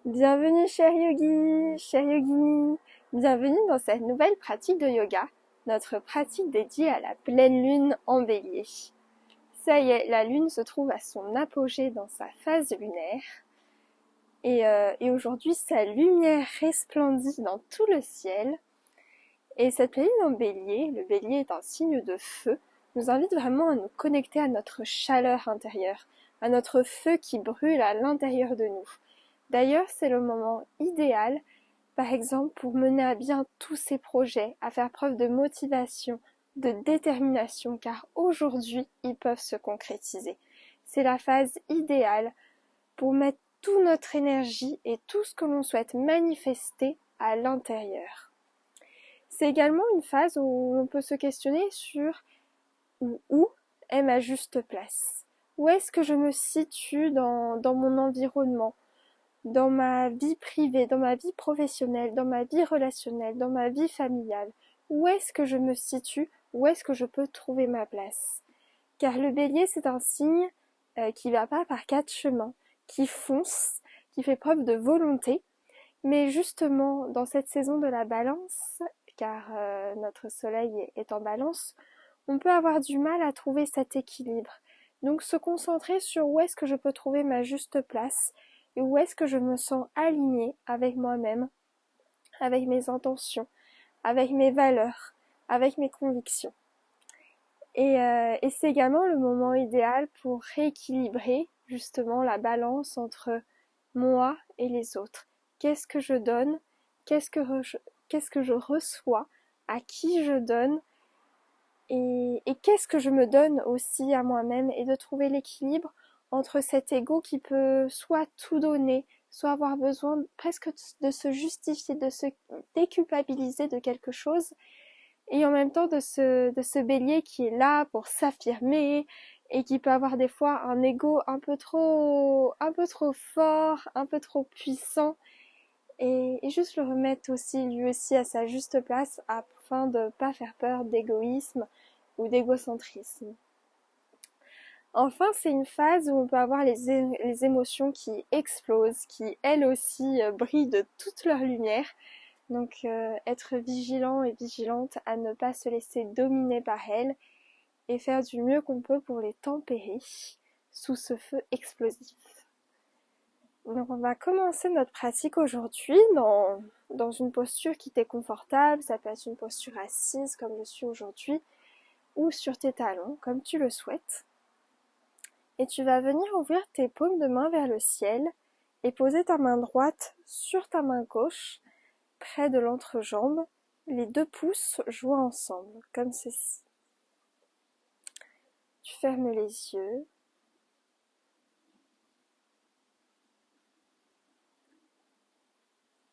Bienvenue cher yogi, bienvenue dans cette nouvelle pratique de yoga, notre pratique dédiée à la pleine lune en bélier. Ça y est, la lune se trouve à son apogée dans sa phase lunaire et aujourd'hui sa lumière resplendit dans tout le ciel. Et cette pleine lune en bélier, le bélier est un signe de feu, nous invite vraiment à nous connecter à notre chaleur intérieure, à notre feu qui brûle à l'intérieur de nous. D'ailleurs, c'est le moment idéal, par exemple, pour mener à bien tous ces projets, à faire preuve de motivation, de détermination, car aujourd'hui, ils peuvent se concrétiser. C'est la phase idéale pour mettre toute notre énergie et tout ce que l'on souhaite manifester à l'intérieur. C'est également une phase où l'on peut se questionner sur où est ma juste place. Où est-ce que je me situe dans mon environnement, dans ma vie privée, dans ma vie professionnelle, dans ma vie relationnelle, dans ma vie familiale. Où est-ce que je me situe? Où est-ce que je peux trouver ma place? Car le bélier, c'est un signe qui va pas par quatre chemins, qui fonce, qui fait preuve de volonté. Mais justement, dans cette saison de la balance, car notre soleil est en balance, on peut avoir du mal à trouver cet équilibre. Donc se concentrer sur où est-ce que je peux trouver ma juste place et où est-ce que je me sens alignée avec moi-même, avec mes intentions, avec mes valeurs, avec mes convictions. Et c'est également le moment idéal pour rééquilibrer justement la balance entre moi et les autres. Qu'est-ce que je donne? Qu'est-ce que je reçois? À qui je donne? Et qu'est-ce que je me donne aussi à moi-même? Et de trouver l'équilibre entre cet ego qui peut soit tout donner, soit avoir besoin presque de se justifier, de se déculpabiliser de quelque chose, et en même temps de ce bélier qui est là pour s'affirmer et qui peut avoir des fois un ego un peu trop fort, un peu trop puissant, et juste le remettre aussi lui aussi à sa juste place afin de pas faire peur d'égoïsme ou d'égocentrisme. Enfin, c'est une phase où on peut avoir les émotions qui explosent, qui elles aussi brillent de toute leur lumière. Donc être vigilant et vigilante à ne pas se laisser dominer par elles et faire du mieux qu'on peut pour les tempérer sous ce feu explosif. Donc on va commencer notre pratique aujourd'hui dans une posture qui t'est confortable. Ça peut être une posture assise comme je suis aujourd'hui ou sur tes talons comme tu le souhaites. Et tu vas venir ouvrir tes paumes de main vers le ciel et poser ta main droite sur ta main gauche près de l'entrejambe, les deux pouces joints ensemble, comme ceci. Tu fermes les yeux.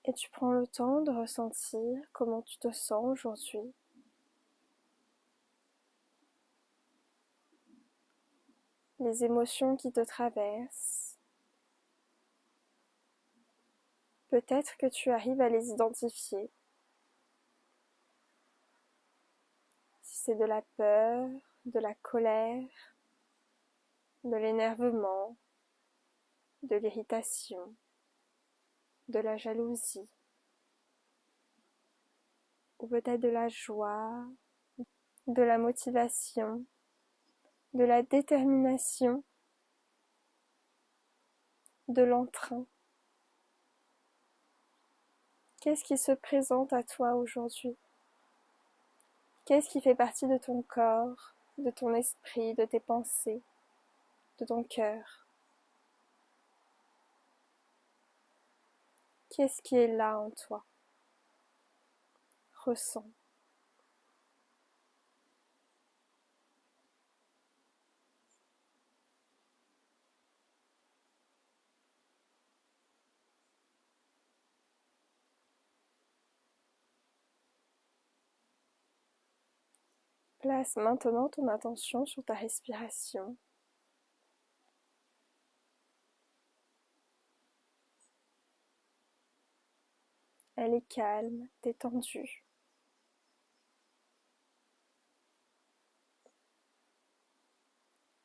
Et tu prends le temps de ressentir comment tu te sens aujourd'hui. Les émotions qui te traversent. Peut-être que tu arrives à les identifier. Si c'est de la peur, de la colère, de l'énervement, de l'irritation, de la jalousie, ou peut-être de la joie, de la motivation, de la détermination, de l'entrain. Qu'est-ce qui se présente à toi aujourd'hui? Qu'est-ce qui fait partie de ton corps, de ton esprit, de tes pensées, de ton cœur? Qu'est-ce qui est là en toi? Ressens. Place maintenant ton attention sur ta respiration. Elle est calme, détendue.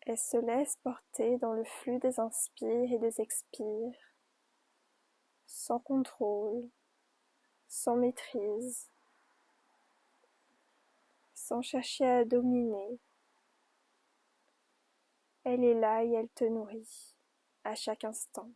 Elle se laisse porter dans le flux des inspires et des expires sans contrôle, sans maîtrise, sans chercher à dominer. Elle est là et elle te nourrit à chaque instant.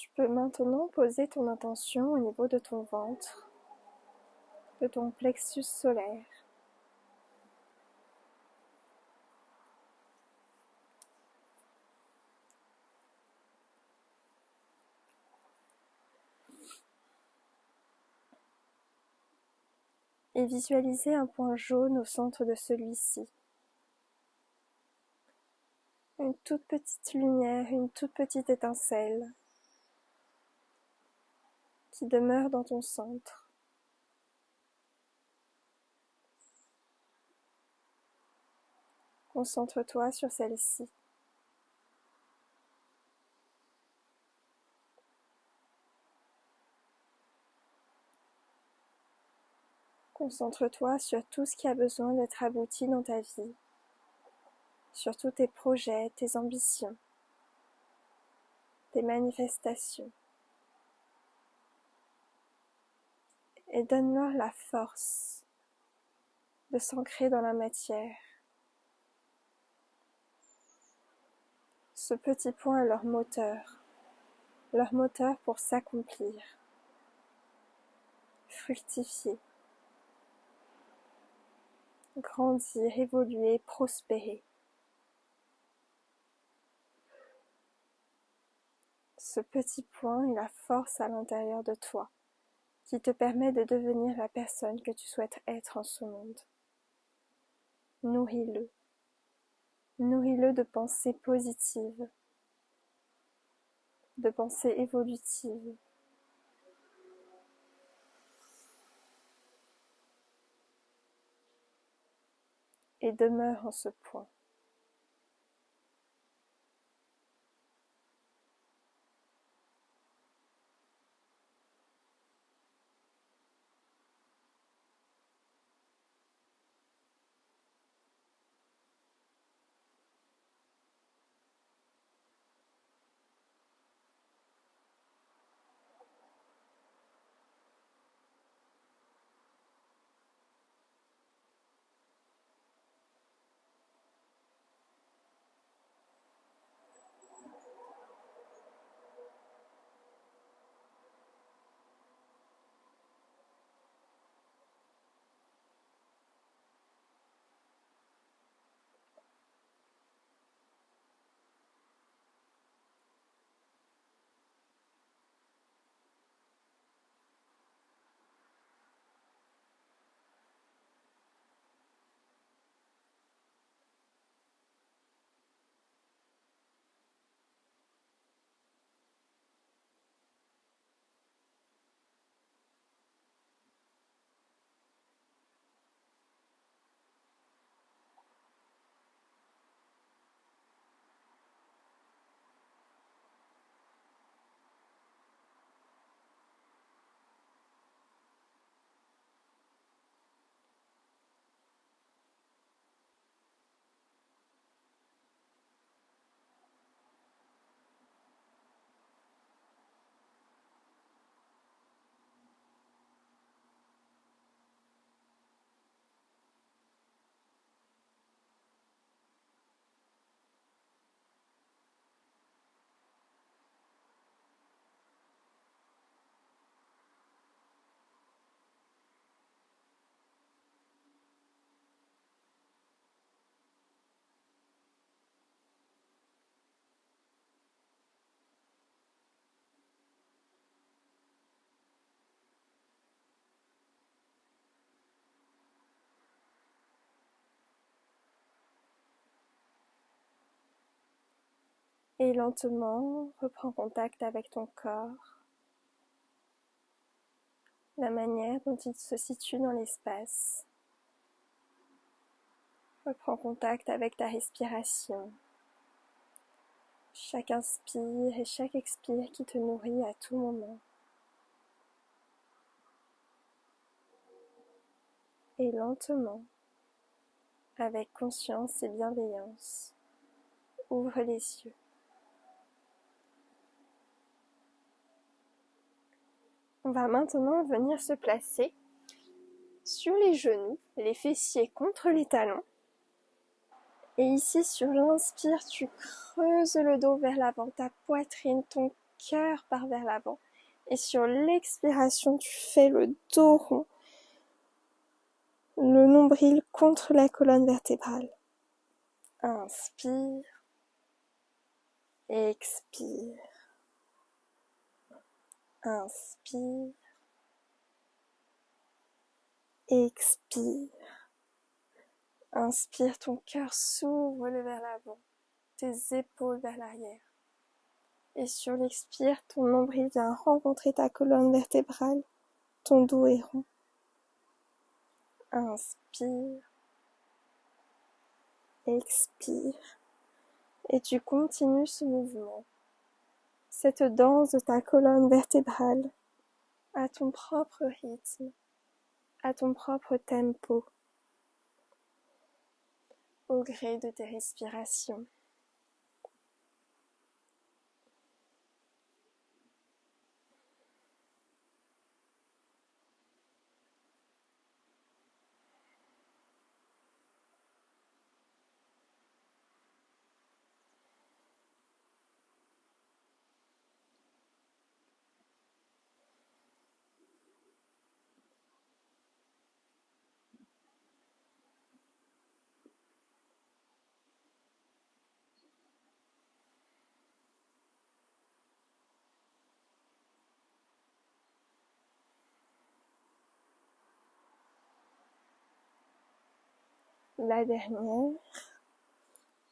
Tu peux maintenant poser ton intention au niveau de ton ventre, de ton plexus solaire. Et visualiser un point jaune au centre de celui-ci. Une toute petite lumière, une toute petite étincelle qui demeure dans ton centre. Concentre-toi sur celle-ci. Concentre-toi sur tout ce qui a besoin d'être abouti dans ta vie, sur tous tes projets, tes ambitions, tes manifestations. Et donne-leur la force de s'ancrer dans la matière. Ce petit point est leur moteur pour s'accomplir, fructifier, grandir, évoluer, prospérer. Ce petit point est la force à l'intérieur de toi qui te permet de devenir la personne que tu souhaites être en ce monde. Nourris-le. Nourris-le de pensées positives, de pensées évolutives. Et demeure en ce point. Et lentement, reprends contact avec ton corps, la manière dont il se situe dans l'espace. Reprends contact avec ta respiration. Chaque inspire et chaque expire qui te nourrit à tout moment. Et lentement, avec conscience et bienveillance, ouvre les yeux. On va maintenant venir se placer sur les genoux, les fessiers contre les talons. Et ici, sur l'inspire, tu creuses le dos vers l'avant, ta poitrine, ton cœur part vers l'avant. Et sur l'expiration, tu fais le dos rond, le nombril contre la colonne vertébrale. Inspire, expire. Inspire, expire. Inspire, ton cœur s'ouvre vers l'avant, tes épaules vers l'arrière. Et sur l'expire, ton nombril vient rencontrer ta colonne vertébrale, ton dos est rond. Inspire, expire. Et tu continues ce mouvement, cette danse de ta colonne vertébrale, à ton propre rythme, à ton propre tempo, au gré de tes respirations. La dernière,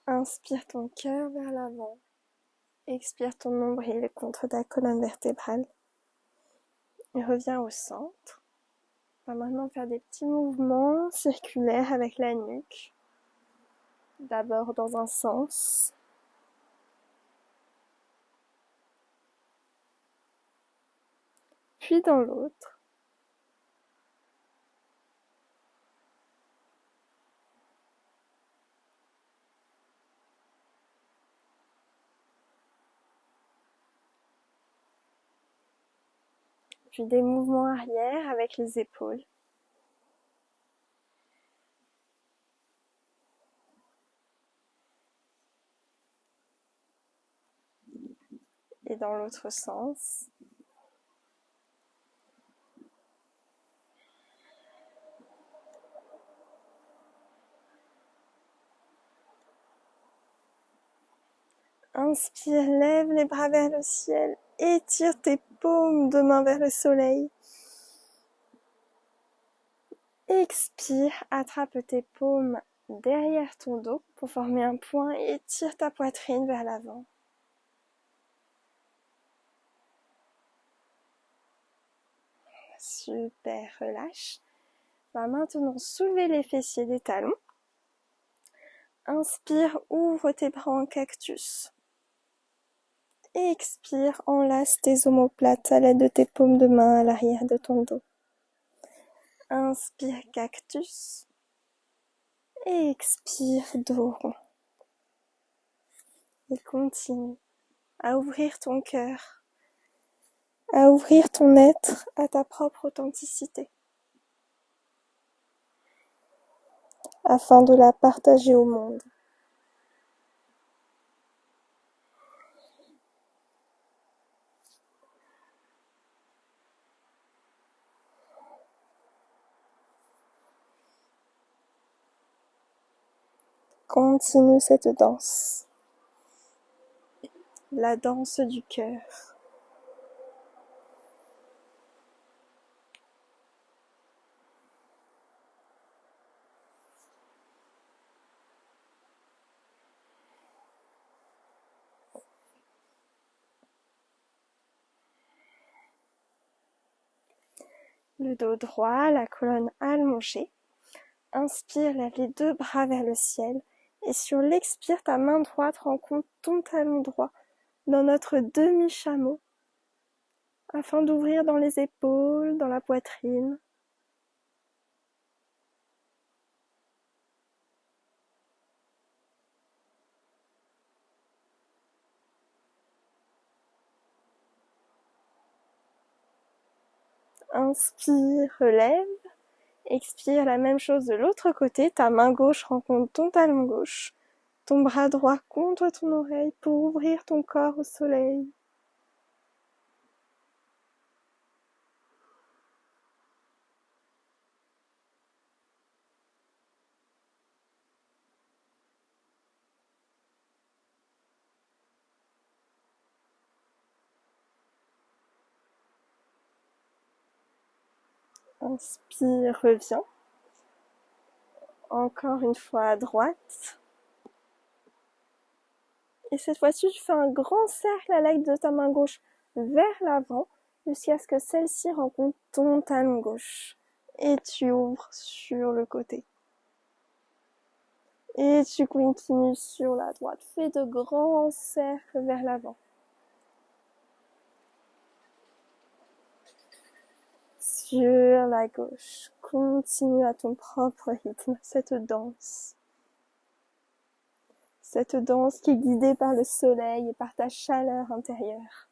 inspire ton cœur vers l'avant, expire ton nombril contre ta colonne vertébrale et reviens au centre. On va maintenant faire des petits mouvements circulaires avec la nuque, d'abord dans un sens, puis dans l'autre. Puis des mouvements arrière avec les épaules. Et dans l'autre sens. Inspire, lève les bras vers le ciel, étire tes paumes de main vers le soleil. Expire, attrape tes paumes derrière ton dos pour former un point et étire ta poitrine vers l'avant. Super, relâche. On va maintenant soulever les fessiers des talons. Inspire, ouvre tes bras en cactus. Expire, enlace tes omoplates à l'aide de tes paumes de main à l'arrière de ton dos. Inspire, cactus. Expire, dos rond. Et continue à ouvrir ton cœur, à ouvrir ton être à ta propre authenticité, afin de la partager au monde. Continue cette danse, la danse du cœur. Le dos droit, la colonne allongée. Inspire, lève les deux bras vers le ciel. Et sur l'expire, ta main droite rencontre ton talon droit dans notre demi-chameau, afin d'ouvrir dans les épaules, dans la poitrine. Inspire, relève. Expire, la même chose de l'autre côté. Ta main gauche rencontre ton talon gauche. Ton bras droit contre ton oreille pour ouvrir ton corps au soleil. Inspire, reviens. Encore une fois à droite. Et cette fois-ci, tu fais un grand cercle à l'aide de ta main gauche vers l'avant jusqu'à ce que celle-ci rencontre ton talon gauche. Et tu ouvres sur le côté. Et tu continues sur la droite. Fais de grands cercles vers l'avant. Sur la gauche. Continue à ton propre rythme cette danse. Cette danse qui est guidée par le soleil et par ta chaleur intérieure.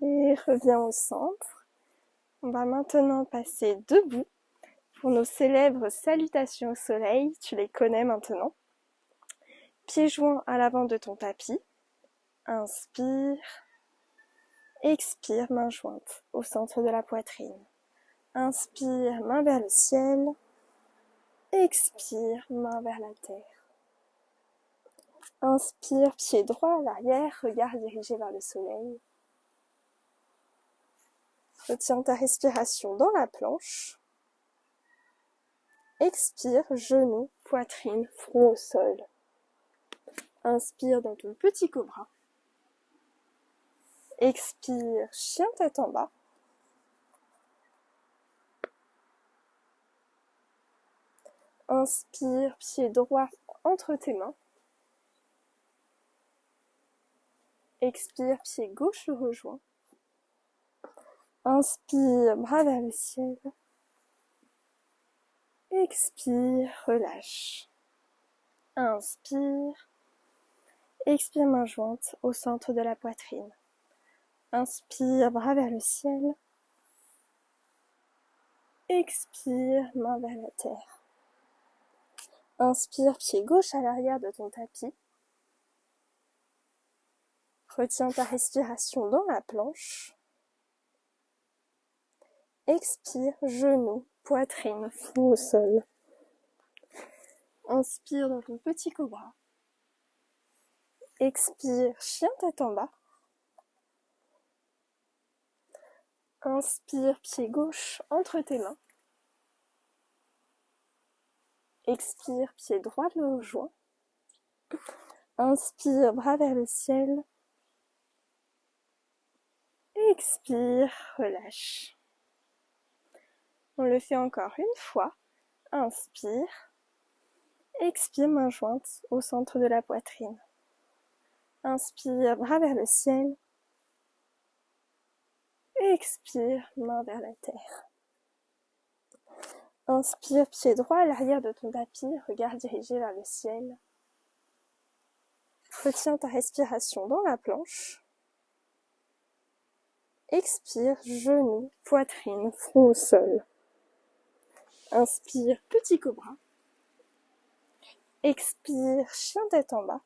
Et reviens au centre. On va maintenant passer debout pour nos célèbres salutations au soleil. Tu les connais maintenant. Pieds joints à l'avant de ton tapis. Inspire. Expire, main jointe au centre de la poitrine. Inspire, main vers le ciel. Expire, main vers la terre. Inspire, pied droit à l'arrière, regard dirigé vers le soleil. Retiens ta respiration dans la planche. Expire, genou, poitrine, front au sol. Inspire dans ton petit cobra. Expire, chien tête en bas. Inspire, pied droit entre tes mains. Expire, pied gauche le rejoint. Inspire, bras vers le ciel. Expire, relâche. Inspire. Expire, main jointe au centre de la poitrine. Inspire, bras vers le ciel. Expire, main vers la terre. Inspire, pied gauche à l'arrière de ton tapis. Retiens ta respiration dans la planche. Expire, genou, poitrine, front au sol. Inspire dans ton petit cobra. Expire, chien tête en bas. Inspire, pied gauche entre tes mains. Expire, pied droit le rejoint. Inspire, bras vers le ciel. Expire, relâche. On le fait encore une fois. Inspire. Expire, main jointe au centre de la poitrine. Inspire, bras vers le ciel. Expire, main vers la terre. Inspire, pied droit à l'arrière de ton tapis, regard dirigé vers le ciel. Retiens ta respiration dans la planche. Expire, genou, poitrine, front au sol. Inspire, petit cobra. Expire, chien tête en bas.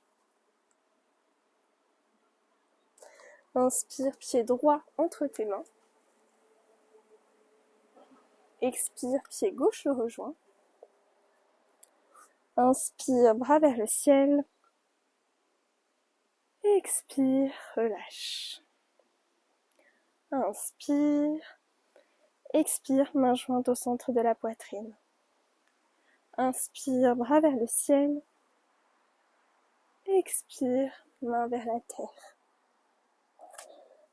Inspire, pied droit entre tes mains. Expire, pied gauche le rejoint. Inspire, bras vers le ciel. Expire, relâche. Inspire. Expire, main jointe au centre de la poitrine. Inspire, bras vers le ciel. Expire, main vers la terre.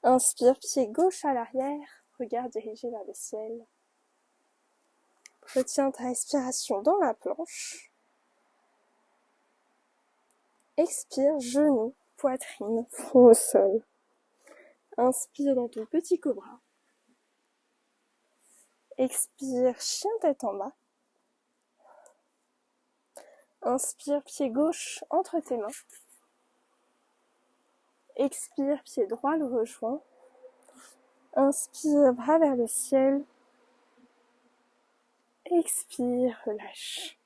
Inspire, pied gauche à l'arrière, regard dirigé vers le ciel. Retiens ta respiration dans la planche. Expire, genoux, poitrine, front au sol. Inspire dans ton petit cobra. Expire, chien tête en bas. Inspire, pied gauche entre tes mains. Expire, pied droit le rejoint. Inspire, bras vers le ciel. Expire, relâche.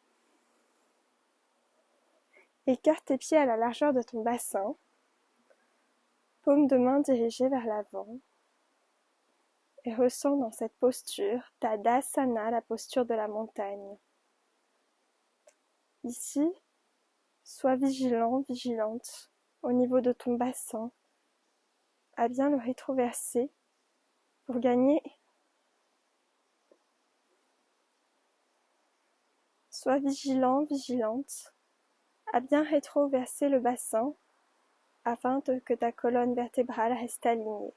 Écarte tes pieds à la largeur de ton bassin. Paume de main dirigée vers l'avant. Et ressens dans cette posture Tadasana, la posture de la montagne. Ici, sois vigilant, vigilante au niveau de ton bassin, à bien le rétroverser pour gagner. Sois vigilant, vigilante à bien rétroverser le bassin afin que ta colonne vertébrale reste alignée.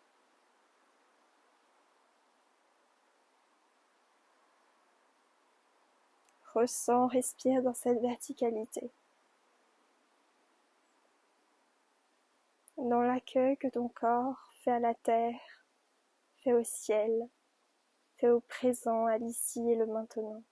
Ressens, respire dans cette verticalité. Dans l'accueil que ton corps fait à la terre, fait au ciel, fait au présent, à l'ici et le maintenant.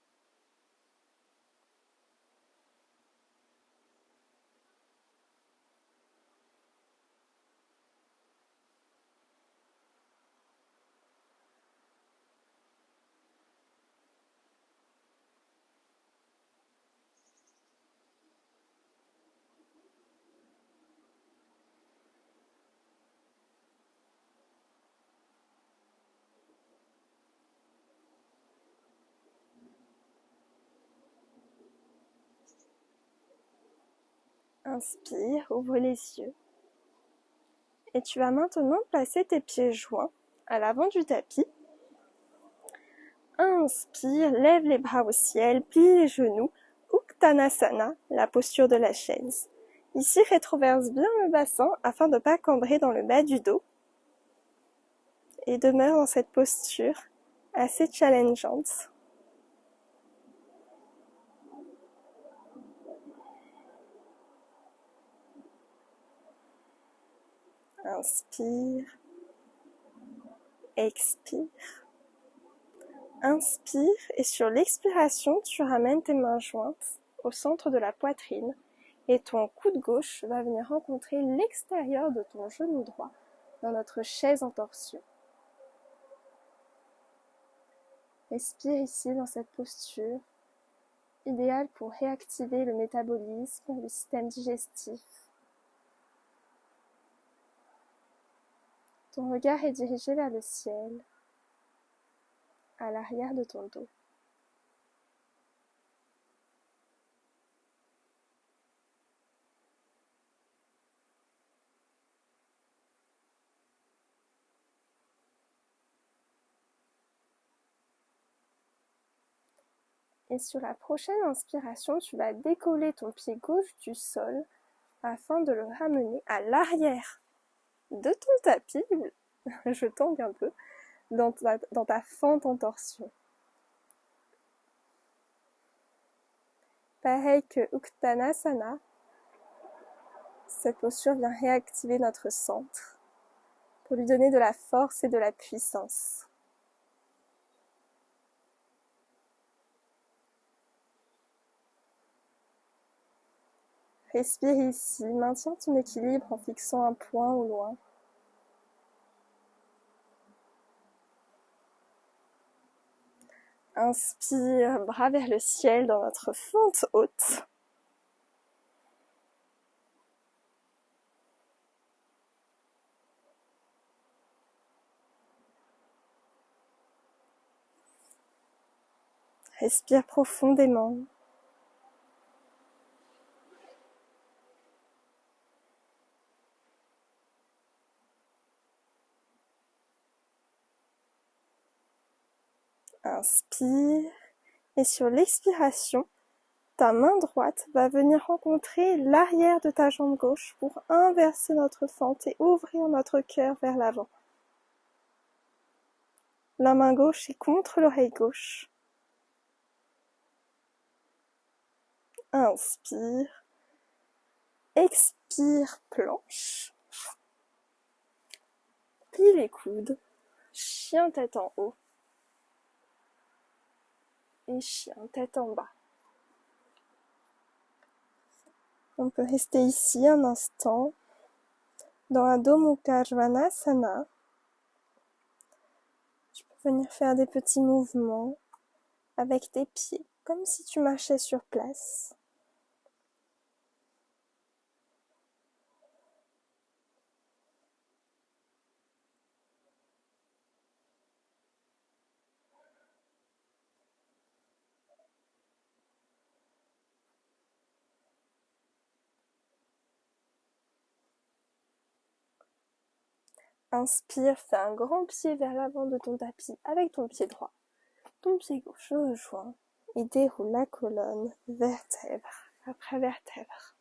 Inspire, ouvre les yeux. Et tu vas maintenant placer tes pieds joints à l'avant du tapis. Inspire, lève les bras au ciel, plie les genoux. Uttanasana, la posture de la chaise. Ici, rétroverse bien le bassin afin de ne pas cambrer dans le bas du dos. Et demeure dans cette posture assez challengeante. Inspire, expire. Inspire et sur l'expiration, tu ramènes tes mains jointes au centre de la poitrine et ton coude gauche va venir rencontrer l'extérieur de ton genou droit dans notre chaise en torsion. Respire ici dans cette posture, idéale pour réactiver le métabolisme, le système digestif. Ton regard est dirigé vers le ciel, à l'arrière de ton dos. Et sur la prochaine inspiration, tu vas décoller ton pied gauche du sol afin de le ramener à l'arrière de ton tapis. Je tangue un peu dans ta fente en torsion. Pareil que Uttanasana, cette posture vient réactiver notre centre pour lui donner de la force et de la puissance. Respire ici, maintiens ton équilibre en fixant un point au loin. Inspire, bras vers le ciel dans notre fente haute. Respire profondément. Inspire. Et sur l'expiration, ta main droite va venir rencontrer l'arrière de ta jambe gauche pour inverser notre fente et ouvrir notre cœur vers l'avant. La main gauche est contre l'oreille gauche. Inspire. Expire, planche. Plie les coudes. Chien tête en haut. Et chien tête en bas. On peut rester ici un instant dans Adho Mukha Svanasana. Tu peux venir faire des petits mouvements avec tes pieds, comme si tu marchais sur place. Inspire, fais un grand pied vers l'avant de ton tapis avec ton pied droit. Ton pied gauche rejoint et déroule la colonne vertèbre après vertèbre.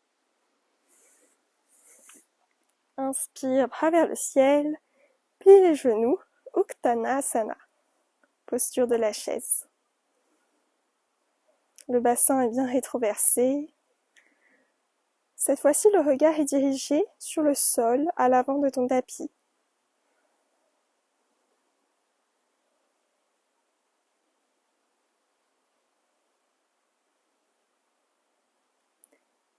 Inspire, bras vers le ciel, plie les genoux, Uttanasana, posture de la chaise. Le bassin est bien rétroversé. Cette fois-ci, le regard est dirigé sur le sol à l'avant de ton tapis.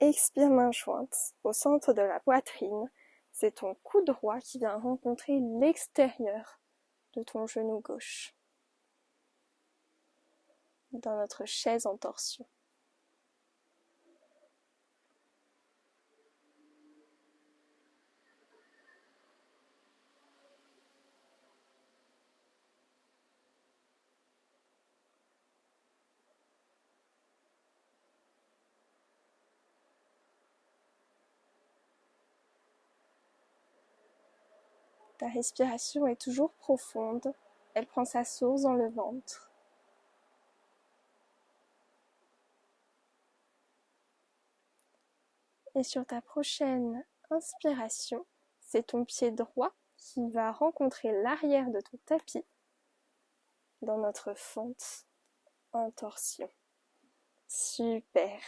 Expire, main jointe au centre de la poitrine. C'est ton cou droit qui vient rencontrer l'extérieur de ton genou gauche. Dans notre chaise en torsion. Ta respiration est toujours profonde. Elle prend sa source dans le ventre. Et sur ta prochaine inspiration, c'est ton pied droit qui va rencontrer l'arrière de ton tapis dans notre fente en torsion. Super.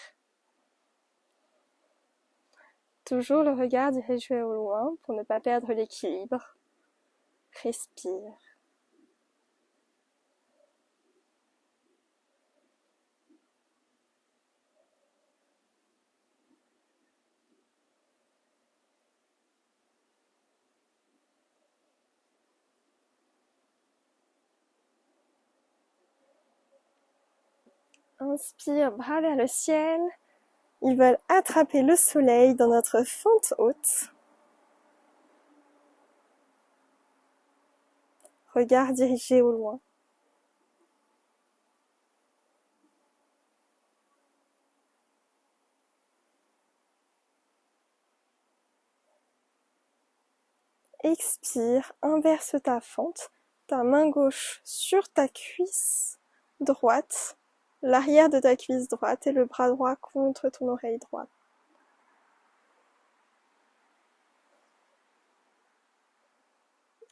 Toujours le regard dirigé au loin pour ne pas perdre l'équilibre. Respire. Inspire, bras vers le ciel. Ils veulent attraper le soleil dans notre fente haute. Regard dirigé au loin. Expire, inverse ta fente, ta main gauche sur ta cuisse droite, l'arrière de ta cuisse droite et le bras droit contre ton oreille droite.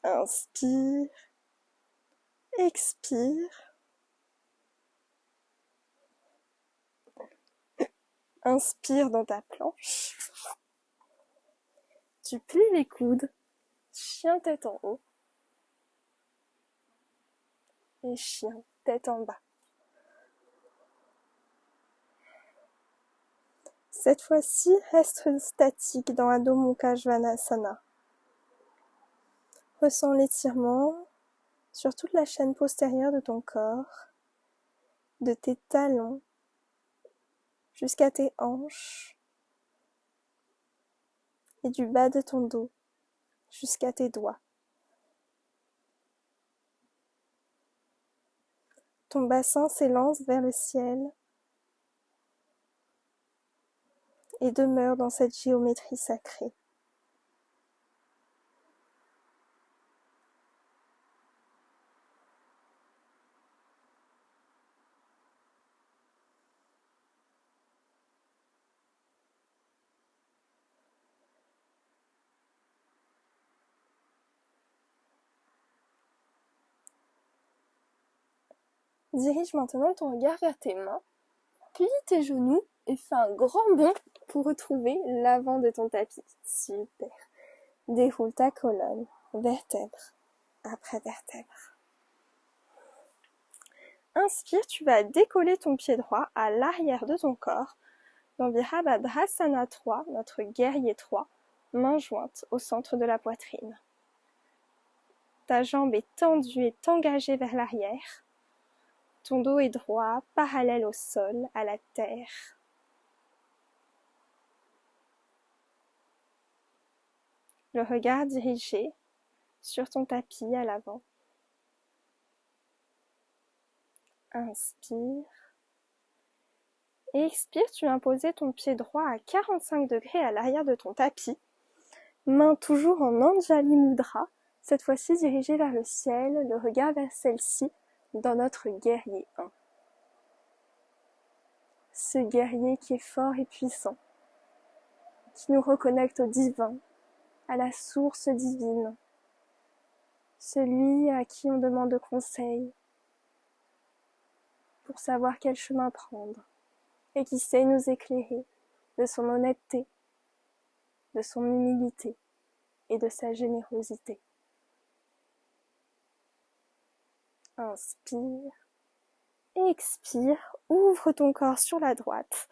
Inspire, expire. Inspire dans ta planche. Tu plies les coudes. Chien tête en haut et chien tête en bas. Cette fois-ci, reste statique dans Adho Mukha Svanasana. Ressens l'étirement sur toute la chaîne postérieure de ton corps, de tes talons jusqu'à tes hanches et du bas de ton dos jusqu'à tes doigts. Ton bassin s'élance vers le ciel et demeure dans cette géométrie sacrée. Dirige maintenant ton regard vers tes mains, plie tes genoux et fais un grand bond pour retrouver l'avant de ton tapis. Super. Déroule ta colonne, vertèbre après vertèbre. Inspire, tu vas décoller ton pied droit à l'arrière de ton corps dans Virabhadrasana 3, notre guerrier 3, main jointe au centre de la poitrine. Ta jambe est tendue et engagée vers l'arrière. Ton dos est droit, parallèle au sol, à la terre. Le regard dirigé sur ton tapis à l'avant. Inspire. Et expire, tu vas imposer ton pied droit à 45 degrés à l'arrière de ton tapis. Main toujours en Anjali Mudra, cette fois-ci dirigée vers le ciel, le regard vers celle-ci, dans notre guerrier 1. Ce guerrier qui est fort et puissant, qui nous reconnecte au divin, à la source divine, celui à qui on demande conseil pour savoir quel chemin prendre et qui sait nous éclairer de son honnêteté, de son humilité et de sa générosité. Inspire, expire, ouvre ton corps sur la droite,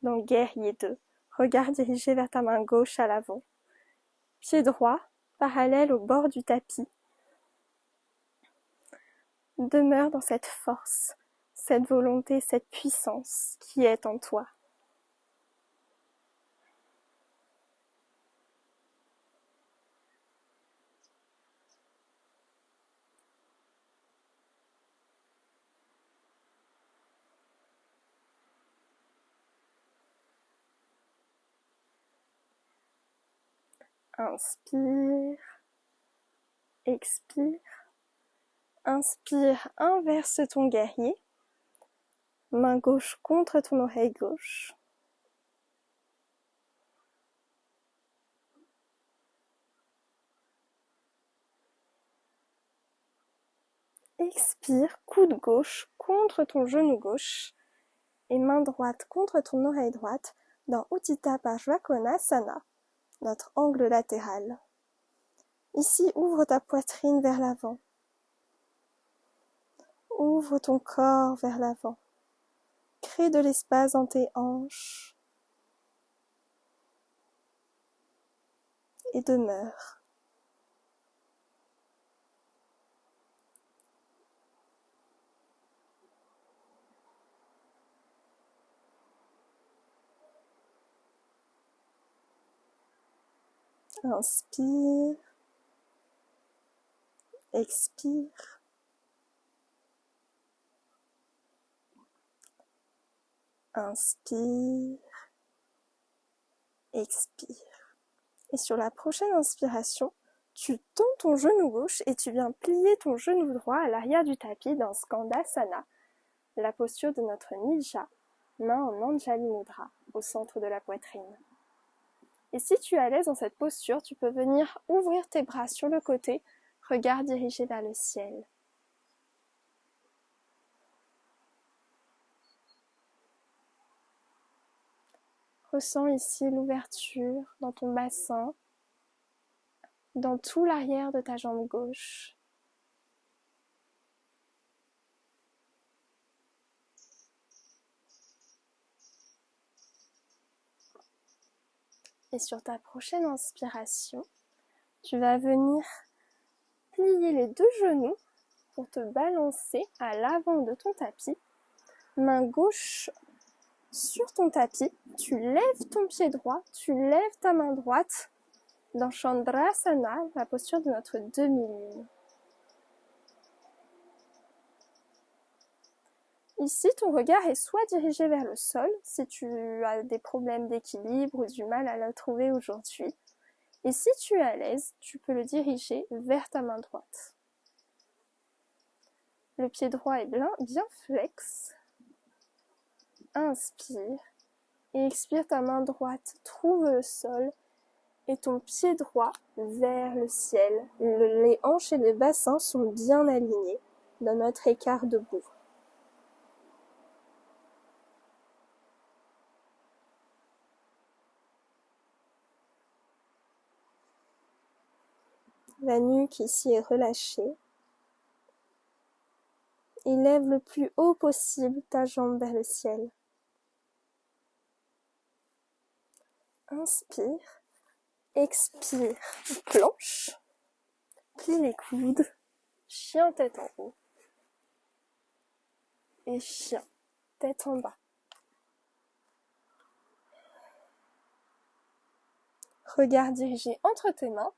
dans guerrier 2, regard dirigé vers ta main gauche à l'avant, pied droit, parallèle au bord du tapis. Demeure dans cette force, cette volonté, cette puissance qui est en toi. Inspire, expire. Inspire, inverse ton guerrier. Main gauche contre ton oreille gauche. Expire, coude gauche contre ton genou gauche et main droite contre ton oreille droite dans Utthita Parshvakonasana, notre angle latéral. Ici, ouvre ta poitrine vers l'avant. Ouvre ton corps vers l'avant. Crée de l'espace dans tes hanches et demeure. Inspire, expire. Inspire, expire. Et sur la prochaine inspiration, tu tends ton genou gauche et tu viens plier ton genou droit à l'arrière du tapis dans Skandasana, la posture de notre ninja, main en Anjali Mudra, au centre de la poitrine. Et si tu es à l'aise dans cette posture, tu peux venir ouvrir tes bras sur le côté, regard dirigé vers le ciel. Ressens ici l'ouverture dans ton bassin, dans tout l'arrière de ta jambe gauche. Et sur ta prochaine inspiration, tu vas venir plier les deux genoux pour te balancer à l'avant de ton tapis. Main gauche sur ton tapis, tu lèves ton pied droit, tu lèves ta main droite dans Chandrasana, la posture de notre demi-lune. Ici, ton regard est soit dirigé vers le sol, si tu as des problèmes d'équilibre ou du mal à le trouver aujourd'hui. Et si tu es à l'aise, tu peux le diriger vers ta main droite. Le pied droit est bien flex. Inspire et expire, ta main droite trouve le sol et ton pied droit vers le ciel. Les hanches et les bassins sont bien alignés dans notre écart debout. La nuque ici est relâchée. Et lève le plus haut possible ta jambe vers le ciel. Inspire, expire, planche, plie les coudes, chien tête en haut et chien tête en bas. Regard dirigé entre tes mains,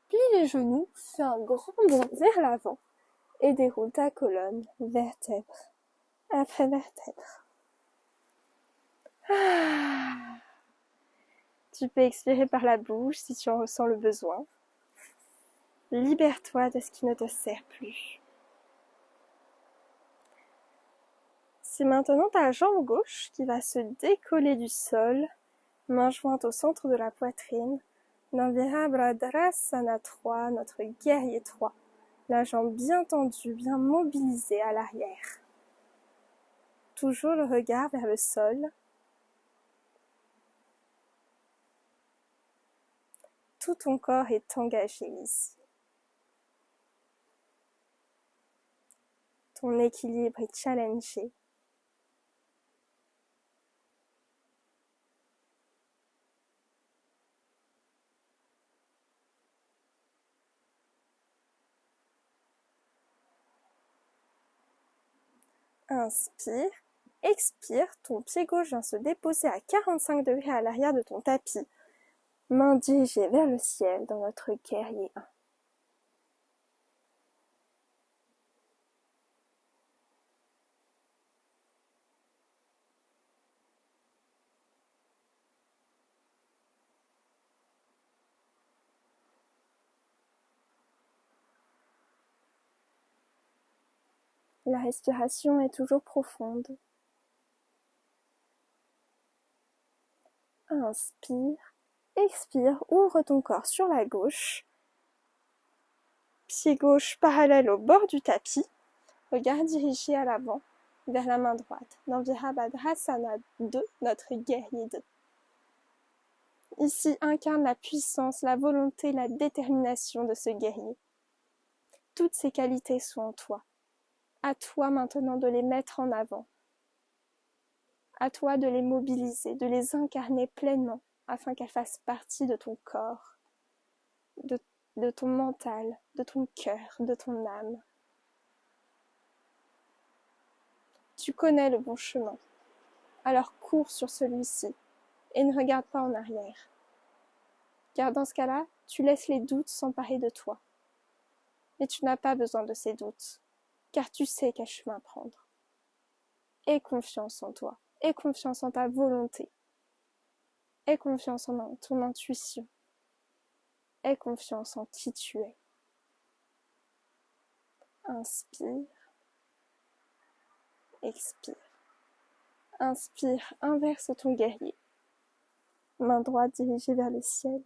plie les genoux, fais un grand bond vers l'avant et déroule ta colonne vertèbre après vertèbre. Tu peux expirer par la bouche si tu en ressens le besoin. Libère-toi de ce qui ne te sert plus. C'est maintenant ta jambe gauche qui va se décoller du sol, main jointe au centre de la poitrine, dans Virabhadrasana 3, notre guerrier 3. La jambe bien tendue, bien mobilisée à l'arrière. Toujours le regard vers le sol. Tout ton corps est engagé ici. Ton équilibre est challengé. Inspire, expire, ton pied gauche vient se déposer à 45 degrés à l'arrière de ton tapis. Main dirigée vers le ciel dans notre guerrier 1. La respiration est toujours profonde. Inspire, expire, ouvre ton corps sur la gauche. Pied gauche parallèle au bord du tapis. Regard dirigé à l'avant, vers la main droite. Dans Virabhadrasana 2, notre guerrier 2. Ici incarne la puissance, la volonté, la détermination de ce guerrier. Toutes ces qualités sont en toi. À toi maintenant de les mettre en avant. À toi de les mobiliser, de les incarner pleinement, afin qu'elles fassent partie de ton corps, de ton mental, de ton cœur, de ton âme. Tu connais le bon chemin, alors cours sur celui-ci et ne regarde pas en arrière. Car dans ce cas-là, tu laisses les doutes s'emparer de toi. Mais tu n'as pas besoin de ces doutes, car tu sais quel chemin prendre. Aie confiance en toi, aie confiance en ta volonté, aie confiance en ton intuition, aie confiance en qui tu es. Inspire, expire. Inspire, inverse ton guerrier. Main droite dirigée vers le ciel.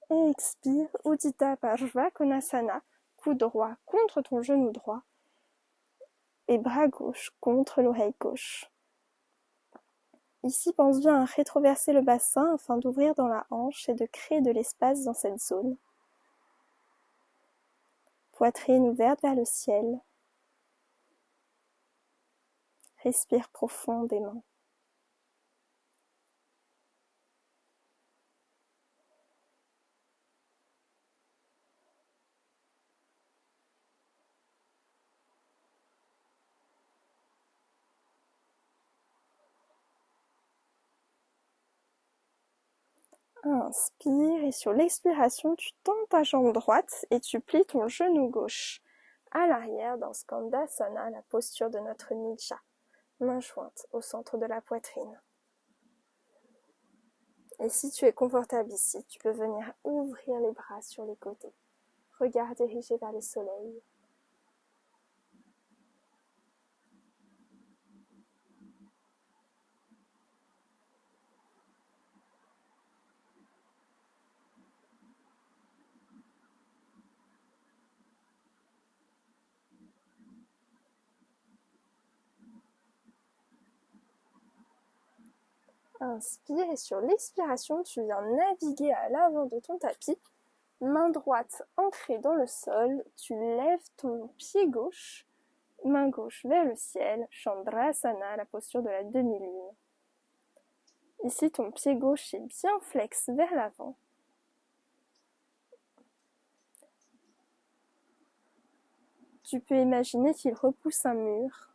Et expire, Uddita Parshva Konasana, cou droit contre ton genou droit et bras gauche contre l'oreille gauche. Ici, pense bien à rétroverser le bassin afin d'ouvrir dans la hanche et de créer de l'espace dans cette zone. Poitrine ouverte vers le ciel. Respire profondément. Inspire et sur l'expiration, tu tends ta jambe droite et tu plies ton genou gauche à l'arrière dans Skandasana, la posture de notre ninja. Main jointe au centre de la poitrine. Et si tu es confortable ici, tu peux venir ouvrir les bras sur les côtés. Regard dirigé vers le soleil. Inspire et sur l'expiration, tu viens naviguer à l'avant de ton tapis. Main droite ancrée dans le sol, tu lèves ton pied gauche, main gauche vers le ciel, Chandrasana, la posture de la demi-lune. Ici, ton pied gauche est bien flex vers l'avant. Tu peux imaginer qu'il repousse un mur.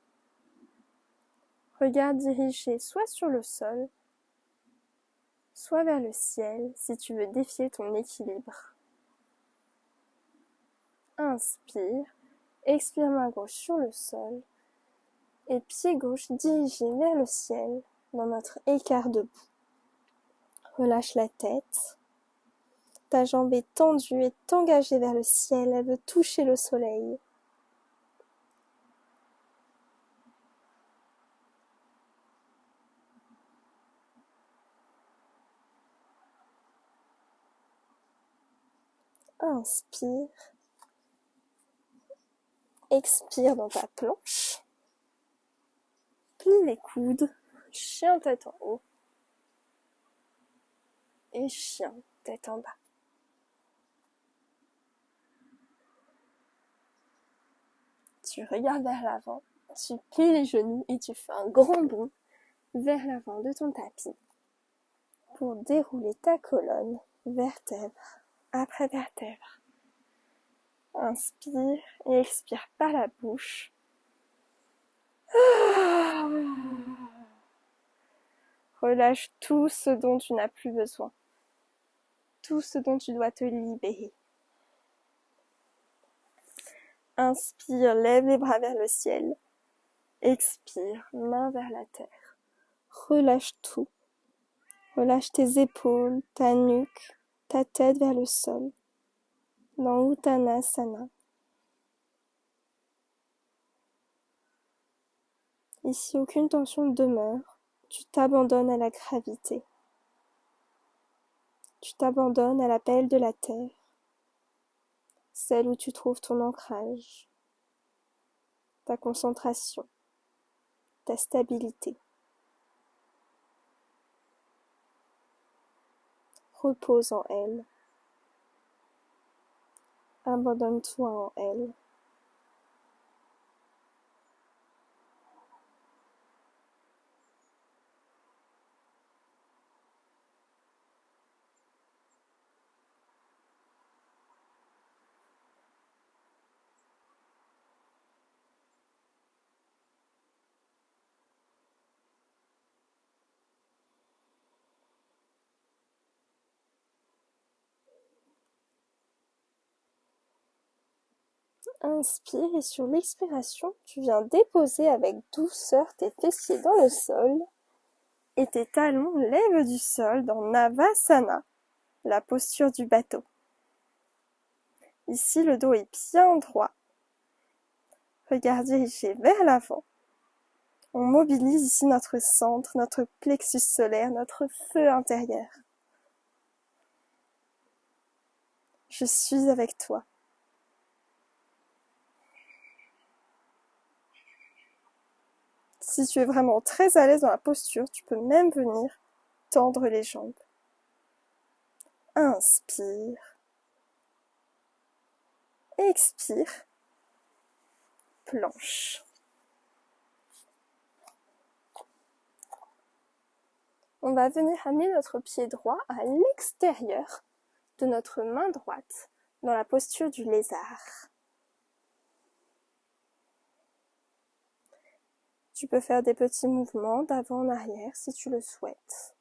Regard dirigé soit sur le sol, soit vers le ciel si tu veux défier ton équilibre. Inspire, expire main gauche sur le sol et pied gauche dirigé vers le ciel dans notre écart debout. Relâche la tête. Ta jambe est tendue et engagée vers le ciel, elle veut toucher le soleil. Inspire. Expire dans ta planche. Plie les coudes. Chien tête en haut. Et chien tête en bas. Tu regardes vers l'avant. Tu plies les genoux et tu fais un grand bond vers l'avant de ton tapis pour dérouler ta colonne vertèbre après vertèbre. Inspire et expire par la bouche. Relâche tout ce dont tu n'as plus besoin. Tout ce dont tu dois te libérer. Inspire, lève les bras vers le ciel. Expire, main vers la terre. Relâche tout. Relâche tes épaules, ta nuque, ta tête vers le sol. Dans Uttanasana. Ici, aucune tension ne demeure. Tu t'abandonnes à la gravité. Tu t'abandonnes à l'appel de la terre. Celle où tu trouves ton ancrage, ta concentration, ta stabilité. Repose en elle. Abandonne-toi en elle. Inspire et sur l'expiration, tu viens déposer avec douceur tes fessiers dans le sol et tes talons lèvent du sol dans Navasana, la posture du bateau. Ici, le dos est bien droit. Regard dirigé vers l'avant. On mobilise ici notre centre, notre plexus solaire, notre feu intérieur. Je suis avec toi. Si tu es vraiment très à l'aise dans la posture, tu peux même venir tendre les jambes. Inspire. Expire. Planche. On va venir amener notre pied droit à l'extérieur de notre main droite dans la posture du lézard. Tu peux faire des petits mouvements d'avant en arrière si tu le souhaites,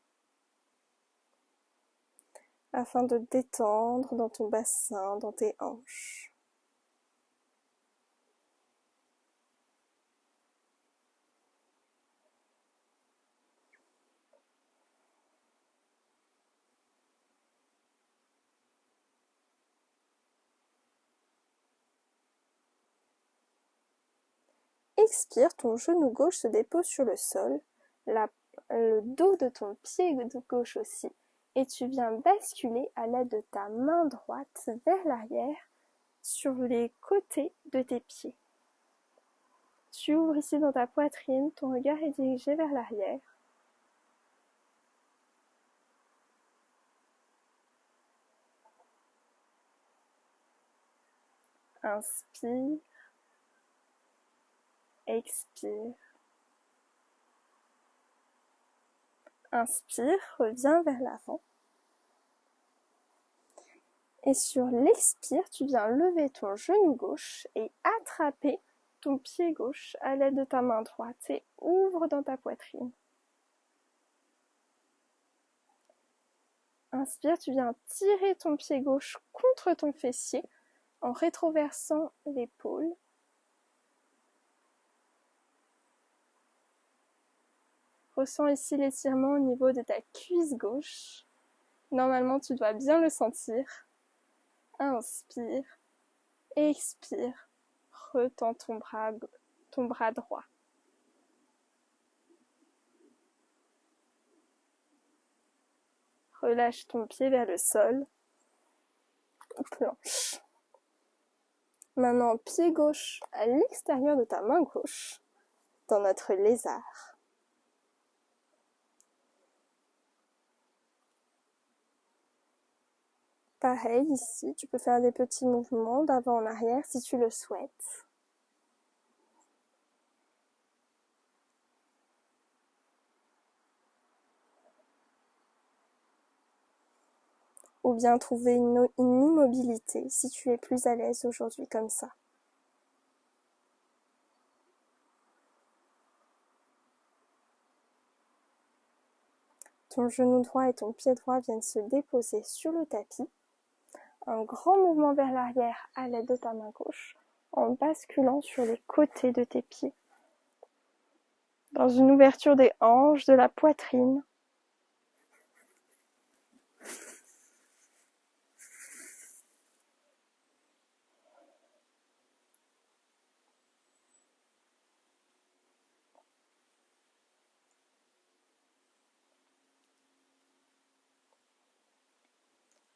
afin de te détendre dans ton bassin, dans tes hanches. Expire, ton genou gauche se dépose sur le sol, le dos de ton pied gauche aussi, et tu viens basculer à l'aide de ta main droite vers l'arrière sur les côtés de tes pieds. Tu ouvres ici dans ta poitrine, ton regard est dirigé vers l'arrière. Inspire, expire. Inspire, reviens vers l'avant. Et sur l'expire, tu viens lever ton genou gauche et attraper ton pied gauche à l'aide de ta main droite et ouvre dans ta poitrine. Inspire, tu viens tirer ton pied gauche contre ton fessier en rétroversant l'épaule. Ressens ici l'étirement au niveau de ta cuisse gauche. Normalement, tu dois bien le sentir. Inspire, expire, retends ton bras droit. Relâche ton pied vers le sol. Planche. Maintenant, pied gauche à l'extérieur de ta main gauche, dans notre lézard. Pareil, ici, tu peux faire des petits mouvements d'avant en arrière si tu le souhaites. Ou bien trouver une immobilité si tu es plus à l'aise aujourd'hui comme ça. Ton genou droit et ton pied droit viennent se déposer sur le tapis. Un grand mouvement vers l'arrière à l'aide de ta main gauche, en basculant sur les côtés de tes pieds. Dans une ouverture des hanches, de la poitrine.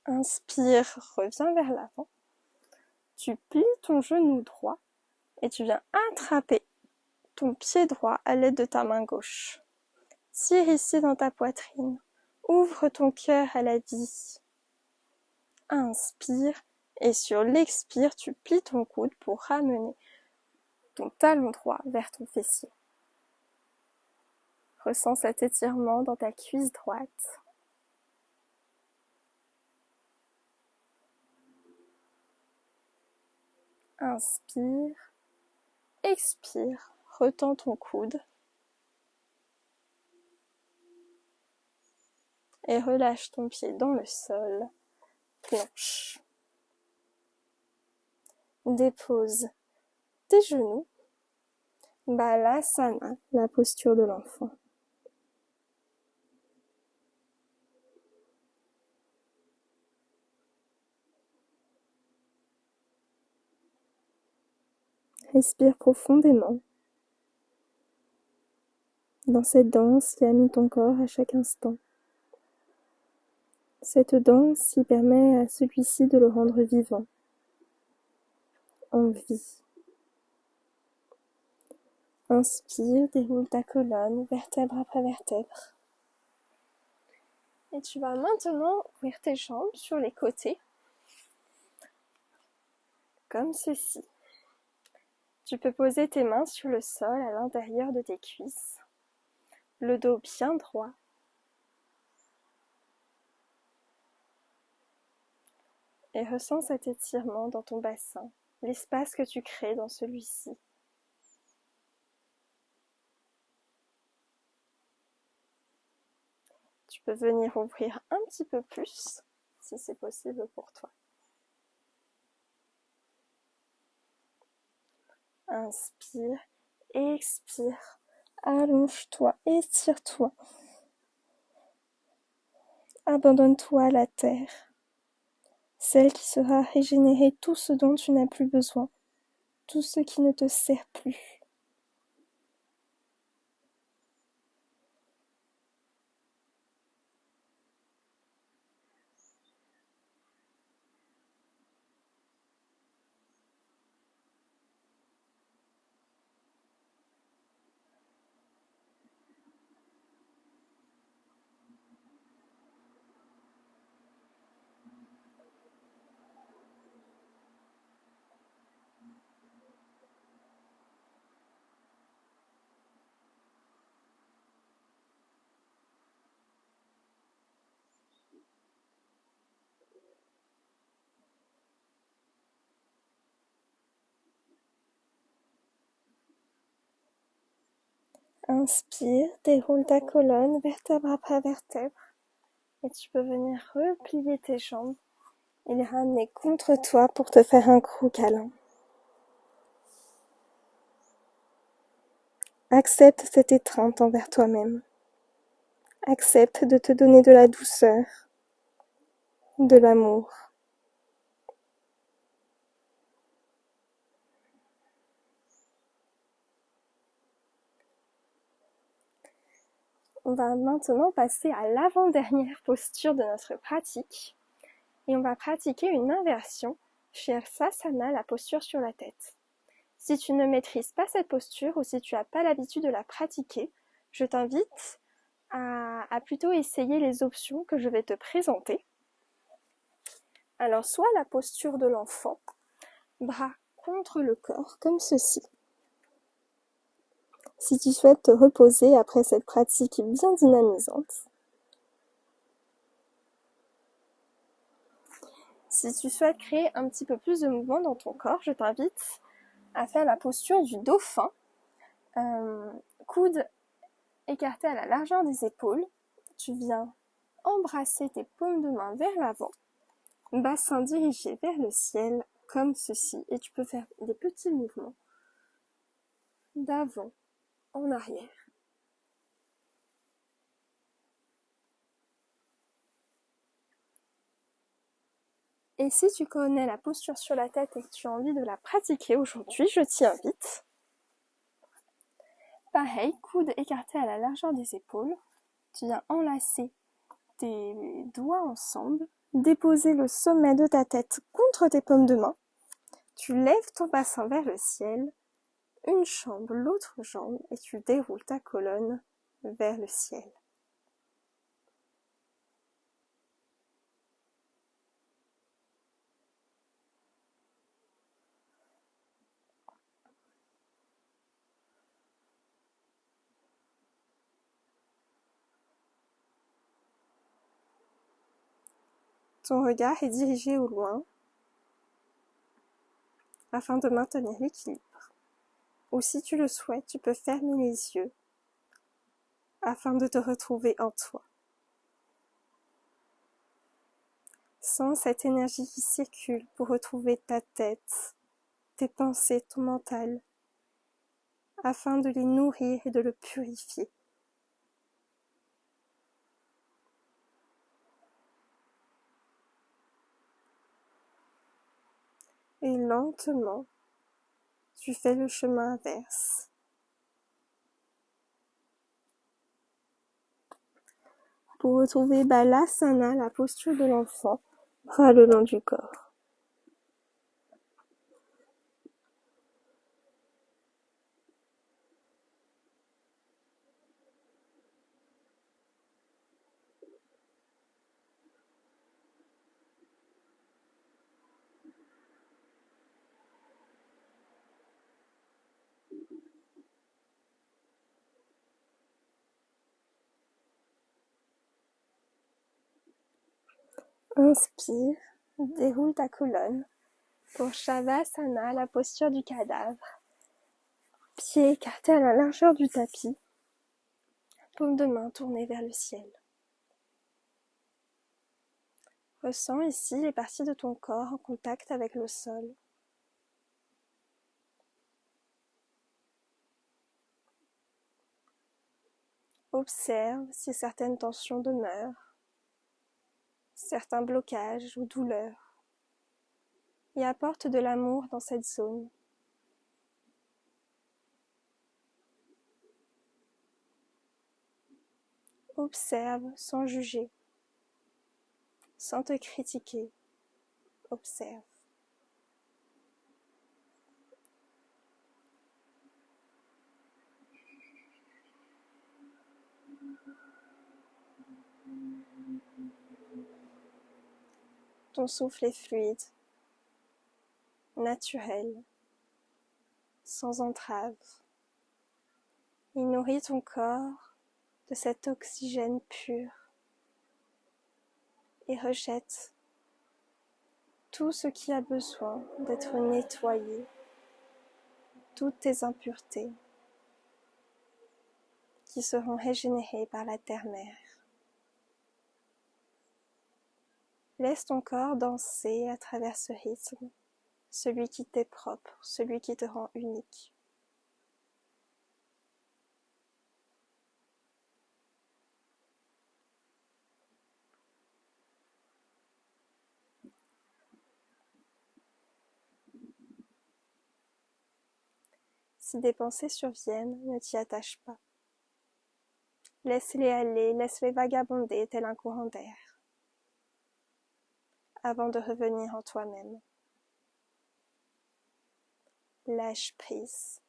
Inspire, reviens vers l'avant. Tu plies ton genou droit et tu viens attraper ton pied droit à l'aide de ta main gauche. Tire ici dans ta poitrine. Ouvre ton cœur à la vie. Inspire et sur l'expire, tu plies ton coude pour ramener ton talon droit vers ton fessier. Ressens cet étirement dans ta cuisse droite. Inspire, expire, retends ton coude et relâche ton pied dans le sol, planche. Dépose tes genoux, Balasana, la posture de l'enfant. Respire profondément dans cette danse qui anime ton corps à chaque instant. Cette danse qui permet à celui-ci de le rendre vivant, en vie. Inspire, déroule ta colonne, vertèbre après vertèbre. Et tu vas maintenant ouvrir tes jambes sur les côtés, comme ceci. Tu peux poser tes mains sur le sol à l'intérieur de tes cuisses, le dos bien droit. Et ressens cet étirement dans ton bassin, l'espace que tu crées dans celui-ci. Tu peux venir ouvrir un petit peu plus, si c'est possible pour toi. Inspire, expire, allonge-toi, étire-toi. Abandonne-toi à la terre, celle qui sera régénérer tout ce dont tu n'as plus besoin, tout ce qui ne te sert plus. Inspire, déroule ta colonne, vertèbre après vertèbre. Et tu peux venir replier tes jambes et les ramener contre toi pour te faire un gros câlin. Accepte cette étreinte envers toi-même. Accepte de te donner de la douceur, de l'amour. On va maintenant passer à l'avant-dernière posture de notre pratique. Et on va pratiquer une inversion, Sirsasana, la posture sur la tête. Si tu ne maîtrises pas cette posture ou si tu n'as pas l'habitude de la pratiquer, je t'invite à plutôt essayer les options que je vais te présenter. Alors, soit la posture de l'enfant, bras contre le corps, comme ceci. Si tu souhaites te reposer après cette pratique bien dynamisante. Si tu souhaites créer un petit peu plus de mouvement dans ton corps, je t'invite à faire la posture du dauphin. Coudes écartés à la largeur des épaules. Tu viens embrasser tes paumes de main vers l'avant. Bassin dirigé vers le ciel, comme ceci. Et tu peux faire des petits mouvements d'avant en arrière. Et si tu connais la posture sur la tête et que tu as envie de la pratiquer aujourd'hui, je t'y invite. Pareil, coudes écartés à la largeur des épaules. Tu viens enlacer tes doigts ensemble, déposer le sommet de ta tête contre tes paumes de main. Tu lèves ton bassin vers le ciel, une jambe, l'autre jambe, et tu déroules ta colonne vers le ciel. Ton regard est dirigé au loin afin de maintenir l'équilibre. Ou si tu le souhaites, tu peux fermer les yeux afin de te retrouver en toi. Sens cette énergie qui circule pour retrouver ta tête, tes pensées, ton mental, afin de les nourrir et de le purifier. Et lentement, tu fais le chemin inverse. Pour retrouver Balasana, la posture de l'enfant, bras le long du corps. Inspire, déroule ta colonne pour Shavasana, la posture du cadavre. Pieds écartés à la largeur du tapis, paume de main tournée vers le ciel. Ressens ici les parties de ton corps en contact avec le sol. Observe si certaines tensions demeurent, certains blocages ou douleurs, et apporte de l'amour dans cette zone. Observe sans juger, sans te critiquer. Observe. Ton souffle est fluide, naturel, sans entrave. Il nourrit ton corps de cet oxygène pur et rejette tout ce qui a besoin d'être nettoyé, toutes tes impuretés. qui seront régénérés par la terre-mère. Laisse ton corps danser à travers ce rythme, celui qui t'est propre, celui qui te rend unique. Si des pensées surviennent, ne t'y attache pas. Laisse-les aller, laisse-les vagabonder tel un courant d'air, avant de revenir en toi-même. Lâche prise.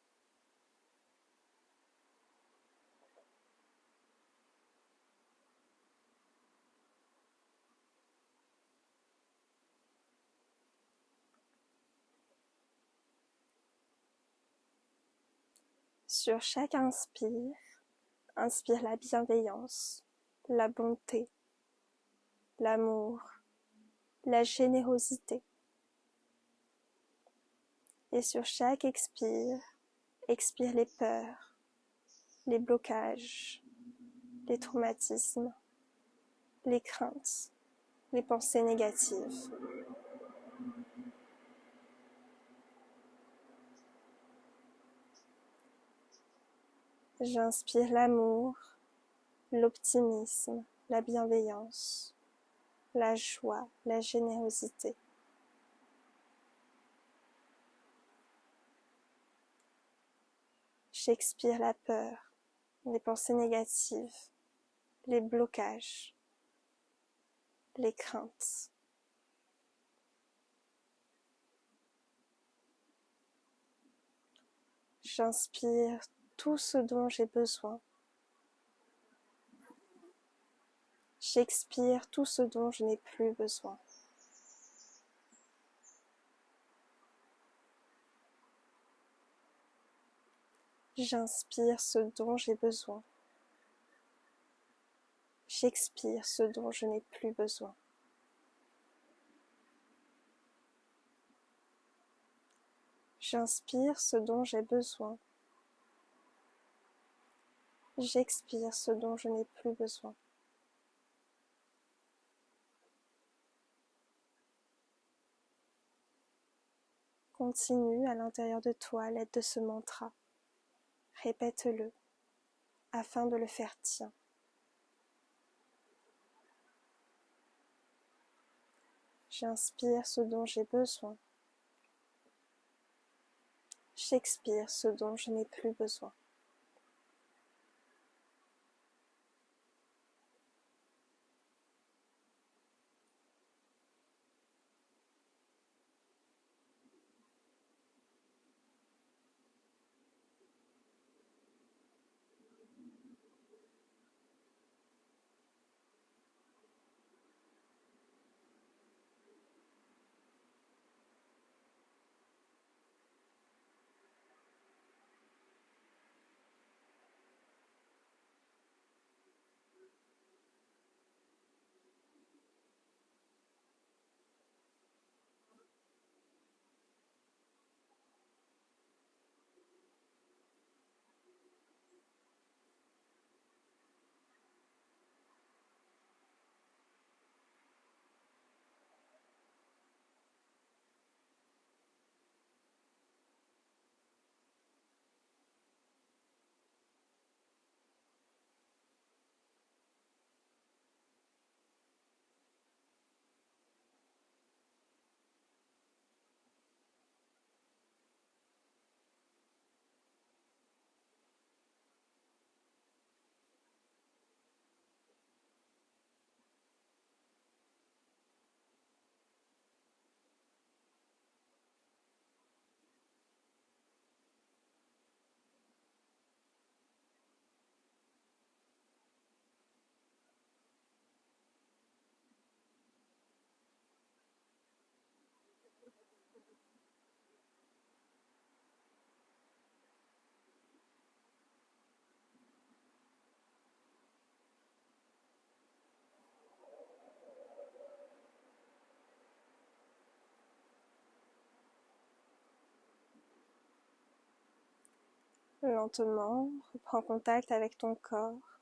Sur chaque inspire, inspire la bienveillance, la bonté, l'amour, la générosité. Et sur chaque expire, expire les peurs, les blocages, les traumatismes, les craintes, les pensées négatives. J'inspire l'amour, l'optimisme, la bienveillance, la joie, la générosité. J'expire la peur, les pensées négatives, les blocages, les craintes. J'inspire tout ce dont j'ai besoin. J'expire tout ce dont je n'ai plus besoin. J'inspire ce dont j'ai besoin. J'expire ce dont je n'ai plus besoin. J'inspire ce dont j'ai besoin. J'expire ce dont je n'ai plus besoin. Continue à l'intérieur de toi à l'aide de ce mantra. Répète-le afin de le faire tien. J'inspire ce dont j'ai besoin. J'expire ce dont je n'ai plus besoin. Lentement, reprends contact avec ton corps,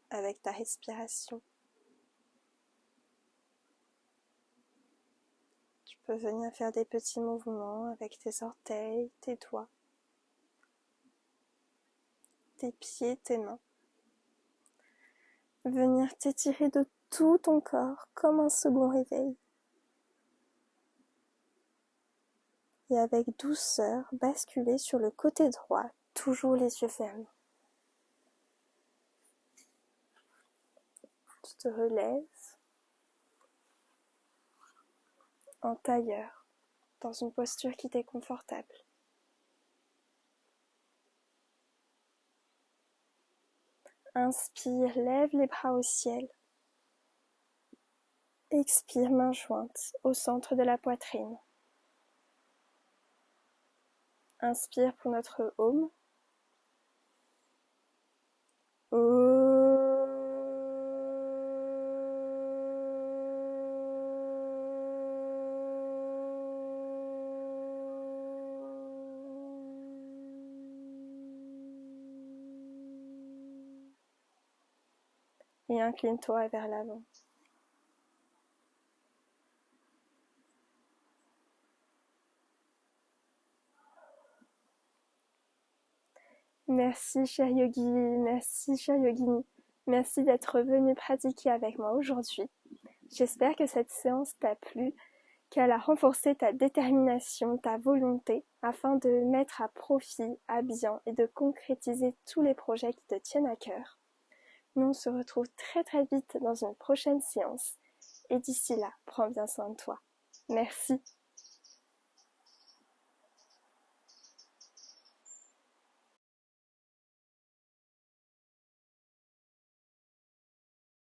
avec ta respiration. Tu peux venir faire des petits mouvements avec tes orteils, tes doigts, tes pieds, tes mains. Venir t'étirer de tout ton corps comme un second réveil. Et avec douceur, basculer sur le côté droit, toujours les yeux fermés. Tu te relèves en tailleur, dans une posture qui t'est confortable. Inspire, lève les bras au ciel. Expire, main jointe au centre de la poitrine. Inspire pour notre Om. Et incline-toi vers l'avant. Merci cher yogi, merci cher yogini, merci d'être venu pratiquer avec moi aujourd'hui. J'espère que cette séance t'a plu, qu'elle a renforcé ta détermination, ta volonté, afin de mettre à profit, à bien et de concrétiser tous les projets qui te tiennent à cœur. Nous on se retrouve très très vite dans une prochaine séance. Et d'ici là, prends bien soin de toi. Merci.